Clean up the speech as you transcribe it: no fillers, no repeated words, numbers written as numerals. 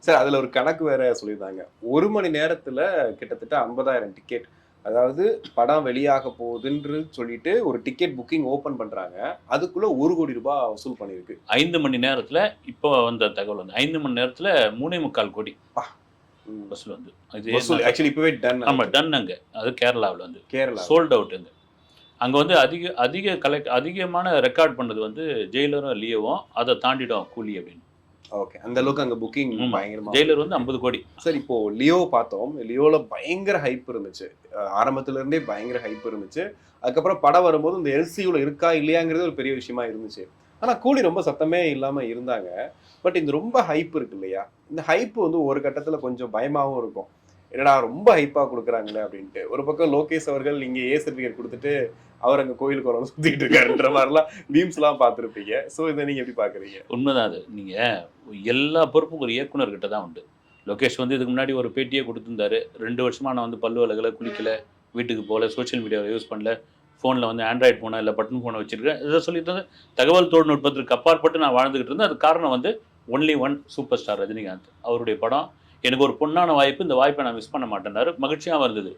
Sir அதுல ஒரு கணக்கு வேற சொல்லியிருந்தாங்க. 1 மணி நேரத்துல கிட்டத்தட்ட 50,000 டிக்கெட். அதாவது படம் வெளியாக போகுதுன்று சொல்லிட்டு ஒரு டிக்கெட் புக்கிங் ஓப்பன் பண்றாங்க. அதுக்குள்ள ரூ. 1,00,00,000 வசூல் பண்ணியிருக்கு. 5 மணி நேரத்துல இப்போ வந்த தகவல் வந்து 5 மணி நேரத்துல 3,400 கோடி அப்பா! ம். வசூல் வந்து. இது வசூல் ஆக்சுவலி இப்பவே டன். ஆமா டன் அங்க. அது கேரளாவுல வந்து. கேரளா. சோல்ட் அவுட் அங்க. அங்க வந்து அதிகமான ரெக்கார்ட் பண்ணது வந்து ஜெயிலரும், லியோவும். அத தாண்டிடும் கூலி அப்படின்னு. ஓகே. அந்த அளவுக்கு அங்க புக்கிங் பயங்கரமா. ஜெயிலர் வந்து 50 கோடி. சார் இப்போ லியோ பார்த்தோம். லியோல பயங்கர ஹைப் இருந்துச்சு. ஆரம்பத்துல இருந்தே பயங்கர ஹைப் இருந்துச்சு. அதுக்கப்புறம் படம் வரும்போது இந்த எல்சியூல இருக்கா இல்லையாங்கிறது ஒரு பெரிய விஷயமா இருந்துச்சு. ஆனா கூலி ரொம்ப சத்தமே இல்லாம இருந்தாங்க. பட் இது ரொம்ப ஹைப் இருக்கு இல்லையா? இந்த ஹைப் வந்து ஒரு கட்டத்துல கொஞ்சம் பயமாவும் இருக்கும். என்னடா ரொம்ப ஹைப்பா குடுக்குறாங்களே அப்படின்ட்டு. ஒரு பக்கம் லோகேஷ் அவர்கள் இங்க ஏ சர்டிபிகேட் குடுத்துட்டு, அவர் அங்க கோயிலுக்கு வரவங்க சுத்திட்டு இருக்காருன்ற மாரிலாம் மீம்ஸ்லாம் பார்த்திருப்பீங்க. சோ இத நீங்க எப்படி பார்க்குறீங்க? உண்மைதான் அது. நீங்க எல்லா பொறுப்பும் ஒரு இயக்குனர்கிட்ட தான் உண்டு. லோகேஷ் வந்து இதுக்கு முன்னாடி ஒரு பேட்டியே குடுத்திருந்தாரு. 2 வருஷமா நான் வந்து பல்லு விலகல, குளிக்கல, வீட்டுக்கு போல, சோசியல் மீடியாவ யூஸ் பண்ணல. ஃபோன்ல வந்து ஆண்ட்ராய்டு ஃபோனா இல்ல பட்டன் ஃபோன வச்சிருக்கேன். இத சொல்லிட்டு வந்து தகவல் தொழில்நுட்பத்திற்கு அப்பாற்பட்டு நான் வாழ்ந்துகிட்டு இருந்தேன். அதுக்கு காரணம் வந்து only one super star Rajinikanth. அவருடைய படம் எனக்கு ஒரு பொன்னான வாய்ப்பு. இந்த வாய்ப்பை நான் மிஸ் பண்ண மாட்டேன்னாரு. மகிழ்ச்சியாவும் இருந்தது.